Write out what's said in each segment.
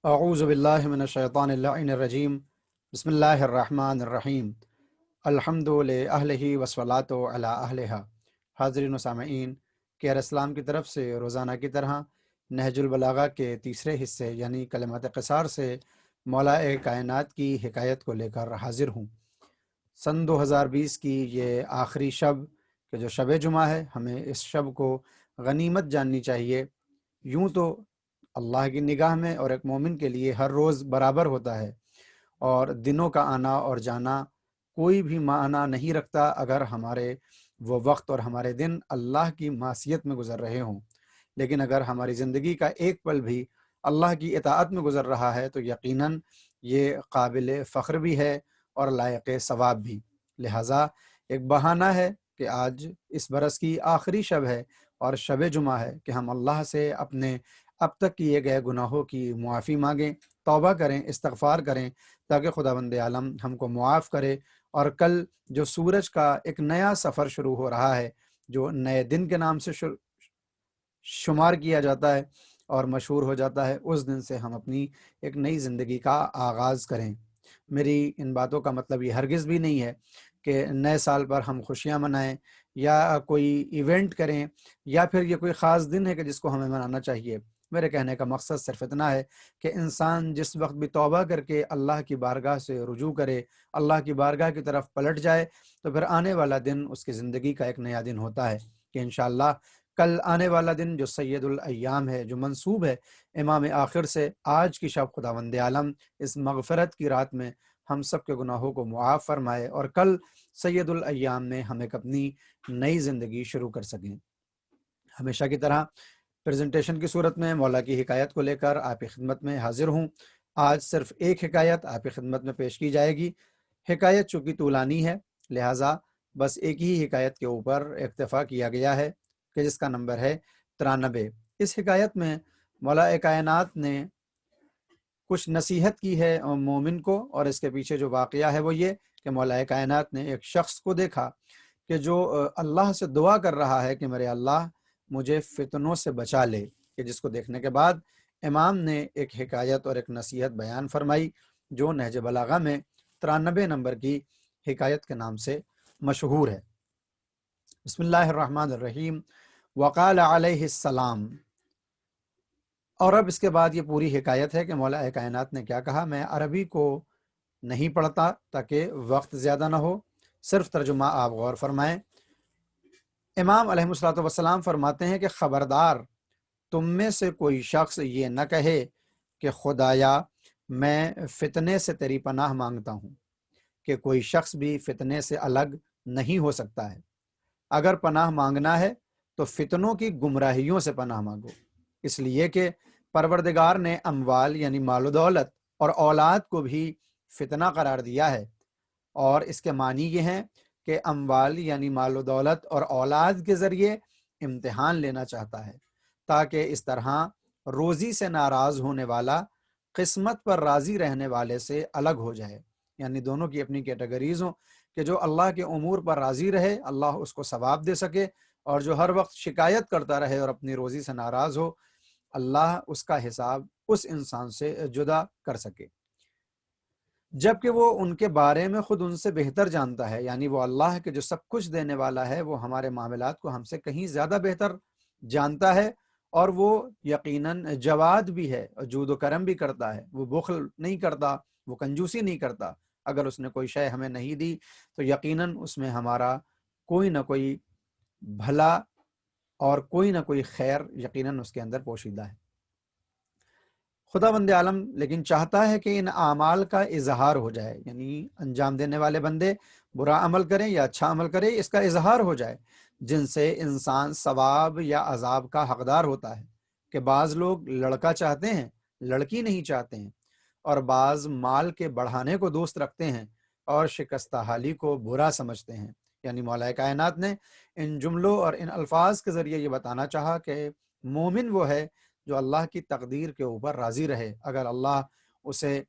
اعوذ باللہ من الشیطان اللعین الرجیم بسم اللہ الرحمن الرحیم الحمد للہ والصلاۃ علی اہلہا۔ حاضرین و سامعین، کیئر اسلام کی طرف سے روزانہ کی طرح نہج البلاغہ کے تیسرے حصے یعنی کلمات قصار سے مولا کائنات کی حکایت کو لے کر حاضر ہوں۔ سن 2020 کی یہ آخری شب کہ جو شب جمعہ ہے، ہمیں اس شب کو غنیمت جاننی چاہیے۔ یوں تو اللہ کی نگاہ میں اور ایک مومن کے لیے ہر روز برابر ہوتا ہے، اور دنوں کا آنا اور جانا کوئی بھی معنی نہیں رکھتا اگر ہمارے وہ وقت اور ہمارے دن اللہ کی معصیت میں گزر رہے ہوں۔ لیکن اگر ہماری زندگی کا ایک پل بھی اللہ کی اطاعت میں گزر رہا ہے تو یقیناً یہ قابل فخر بھی ہے اور لائق ثواب بھی۔ لہٰذا ایک بہانہ ہے کہ آج اس برس کی آخری شب ہے اور شب جمعہ ہے کہ ہم اللہ سے اپنے اب تک کیے گئے گناہوں کی معافی مانگیں، توبہ کریں، استغفار کریں، تاکہ خداوند عالم ہم کو معاف کرے، اور کل جو سورج کا ایک نیا سفر شروع ہو رہا ہے، جو نئے دن کے نام سے شمار کیا جاتا ہے اور مشہور ہو جاتا ہے، اس دن سے ہم اپنی ایک نئی زندگی کا آغاز کریں۔ میری ان باتوں کا مطلب یہ ہرگز بھی نہیں ہے کہ نئے سال پر ہم خوشیاں منائیں یا کوئی ایونٹ کریں یا پھر یہ کوئی خاص دن ہے کہ جس کو ہمیں منانا چاہیے۔ میرے کہنے کا مقصد صرف اتنا ہے کہ انسان جس وقت بھی توبہ کر کے اللہ کی بارگاہ سے رجوع کرے، اللہ کی بارگاہ کی طرف پلٹ جائے، تو پھر آنے والا دن اس کی زندگی کا ایک نیا دن ہوتا ہے کہ انشاءاللہ کل آنے والا دن جو سید الایام ہے، جو منسوب ہے امام آخر سے، آج کی شب خداوند عالم اس مغفرت کی رات میں ہم سب کے گناہوں کو معاف فرمائے اور کل سید الایام میں ہم ایک اپنی نئی زندگی شروع کر سکیں۔ ہمیشہ کی طرح پریزنٹیشن کی صورت میں مولا کی حکایت کو لے کر آپ کی خدمت میں حاضر ہوں۔ آج صرف ایک حکایت آپ کی خدمت میں پیش کی جائے گی۔ حکایت چونکہ طولانی ہے، لہٰذا بس ایک ہی حکایت کے اوپر اکتفا کیا گیا ہے کہ جس کا نمبر ہے 93۔ اس حکایت میں مولا کائنات نے کچھ نصیحت کی ہے مومن کو، اور اس کے پیچھے جو واقعہ ہے وہ یہ کہ مولا کائنات نے ایک شخص کو دیکھا کہ جو اللہ سے دعا کر رہا ہے کہ میرے اللہ مجھے فتنوں سے بچا لے، کہ جس کو دیکھنے کے بعد امام نے ایک حکایت اور ایک نصیحت بیان فرمائی جو نہج بلاغہ میں 93 نمبر کی حکایت کے نام سے مشہور ہے۔ بسم اللہ الرحمن الرحیم۔ وقال علیہ السلام۔ اور اب اس کے بعد یہ پوری حکایت ہے کہ مولا کائنات نے کیا کہا۔ میں عربی کو نہیں پڑھتا تاکہ وقت زیادہ نہ ہو، صرف ترجمہ آپ غور فرمائیں۔ امام علیہ الصلوۃ والسلام فرماتے ہیں کہ خبردار، تم میں سے کوئی شخص یہ نہ کہے کہ خدایا میں فتنے سے تیری پناہ مانگتا ہوں، کہ کوئی شخص بھی فتنے سے الگ نہیں ہو سکتا ہے۔ اگر پناہ مانگنا ہے تو فتنوں کی گمراہیوں سے پناہ مانگو، اس لیے کہ پروردگار نے اموال یعنی مال و دولت اور اولاد کو بھی فتنہ قرار دیا ہے، اور اس کے معنی یہ ہیں کہ اموال یعنی مال و دولت اور اولاد کے ذریعے امتحان لینا چاہتا ہے، تاکہ اس طرح روزی سے ناراض ہونے والا قسمت پر راضی رہنے والے سے الگ ہو جائے، یعنی دونوں کی اپنی کیٹیگریز ہوں کہ جو اللہ کے امور پر راضی رہے، اللہ اس کو ثواب دے سکے، اور جو ہر وقت شکایت کرتا رہے اور اپنی روزی سے ناراض ہو، اللہ اس کا حساب اس انسان سے جدا کر سکے، جبکہ وہ ان کے بارے میں خود ان سے بہتر جانتا ہے، یعنی وہ اللہ کے جو سب کچھ دینے والا ہے، وہ ہمارے معاملات کو ہم سے کہیں زیادہ بہتر جانتا ہے، اور وہ یقیناً جواد بھی ہے اور جود و کرم بھی کرتا ہے، وہ بخل نہیں کرتا، وہ کنجوسی نہیں کرتا۔ اگر اس نے کوئی شے ہمیں نہیں دی تو یقیناً اس میں ہمارا کوئی نہ کوئی بھلا اور کوئی نہ کوئی خیر یقیناً اس کے اندر پوشیدہ ہے۔ خداوند عالم لیکن چاہتا ہے کہ ان اعمال کا اظہار ہو جائے، یعنی انجام دینے والے بندے برا عمل کریں یا اچھا عمل کریں، اس کا اظہار ہو جائے، جن سے انسان ثواب یا عذاب کا حقدار ہوتا ہے۔ کہ بعض لوگ لڑکا چاہتے ہیں، لڑکی نہیں چاہتے ہیں، اور بعض مال کے بڑھانے کو دوست رکھتے ہیں اور شکستہ حالی کو برا سمجھتے ہیں۔ یعنی مولا کائنات نے ان جملوں اور ان الفاظ کے ذریعے یہ بتانا چاہا کہ مومن وہ ہے جو اللہ کی تقدیر کے اوپر راضی رہے۔ اگر اللہ اسے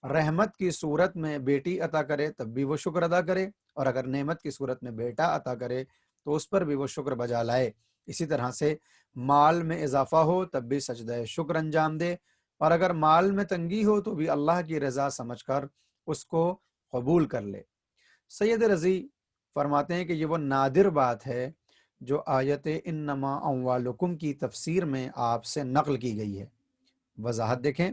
رحمت کی صورت میں بیٹی عطا کرے تب بھی وہ شکر ادا کرے، اور اگر نعمت کی صورت میں بیٹا عطا کرے تو اس پر بھی وہ شکر بجا لائے۔ اسی طرح سے مال میں اضافہ ہو تب بھی سجدہ شکر انجام دے، اور اگر مال میں تنگی ہو تو بھی اللہ کی رضا سمجھ کر اس کو قبول کر لے۔ سید رضی فرماتے ہیں کہ یہ وہ نادر بات ہے جو آیت انما اموالکم کی تفسیر میں آپ سے نقل کی گئی ہے۔ وضاحت دیکھیں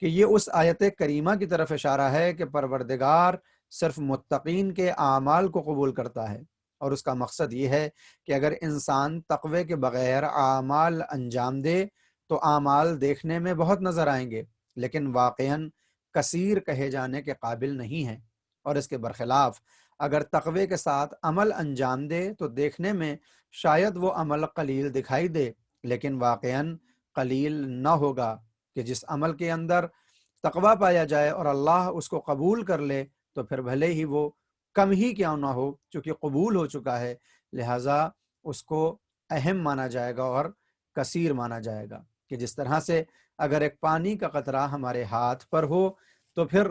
کہ یہ اس آیت کریمہ کی طرف اشارہ ہے کہ پروردگار صرف متقین کے اعمال کو قبول کرتا ہے، اور اس کا مقصد یہ ہے کہ اگر انسان تقوی کے بغیر اعمال انجام دے تو اعمال دیکھنے میں بہت نظر آئیں گے لیکن واقعاً کثیر کہے جانے کے قابل نہیں ہیں، اور اس کے برخلاف اگر تقوی کے ساتھ عمل انجام دے تو دیکھنے میں شاید وہ عمل قلیل دکھائی دے لیکن واقعاً قلیل نہ ہوگا، کہ جس عمل کے اندر تقوی پایا جائے اور اللہ اس کو قبول کر لے تو پھر بھلے ہی وہ کم ہی کیوں نہ ہو، چونکہ قبول ہو چکا ہے لہٰذا اس کو اہم مانا جائے گا اور کثیر مانا جائے گا۔ کہ جس طرح سے اگر ایک پانی کا قطرہ ہمارے ہاتھ پر ہو تو پھر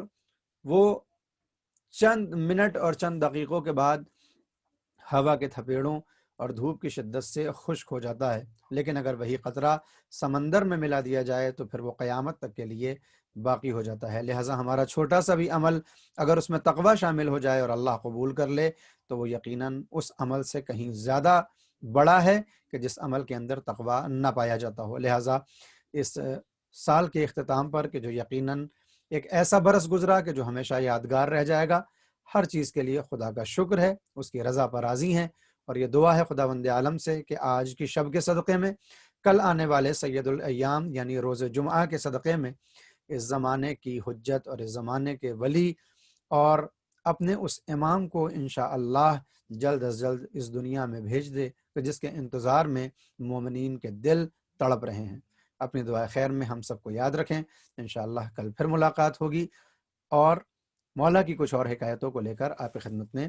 وہ چند منٹ اور چند دقیقوں کے بعد ہوا کے تھپیڑوں اور دھوپ کی شدت سے خشک ہو جاتا ہے، لیکن اگر وہی قطرہ سمندر میں ملا دیا جائے تو پھر وہ قیامت تک کے لیے باقی ہو جاتا ہے۔ لہٰذا ہمارا چھوٹا سا بھی عمل اگر اس میں تقوی شامل ہو جائے اور اللہ قبول کر لے تو وہ یقیناً اس عمل سے کہیں زیادہ بڑا ہے کہ جس عمل کے اندر تقوی نہ پایا جاتا ہو۔ لہٰذا اس سال کے اختتام پر کہ جو یقیناً ایک ایسا برس گزرا کہ جو ہمیشہ یادگار رہ جائے گا، ہر چیز کے لیے خدا کا شکر ہے، اس کی رضا پر راضی ہیں، اور یہ دعا ہے خداوند عالم سے کہ آج کی شب کے صدقے میں، کل آنے والے سید الایام یعنی روز جمعہ کے صدقے میں اس زمانے کی حجت اور اس زمانے کے ولی اور اپنے اس امام کو انشاءاللہ جلد از جلد اس دنیا میں بھیج دے کہ جس کے انتظار میں مومنین کے دل تڑپ رہے ہیں۔ اپنی دعائے خیر میں ہم سب کو یاد رکھیں۔ انشاءاللہ کل پھر ملاقات ہوگی اور مولا کی کچھ اور حکایتوں کو لے کر آپ کی خدمت میں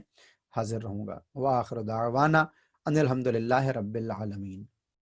حاضر رہوں گا۔ وآخر دعوانا ان الحمدللہ رب العالمین۔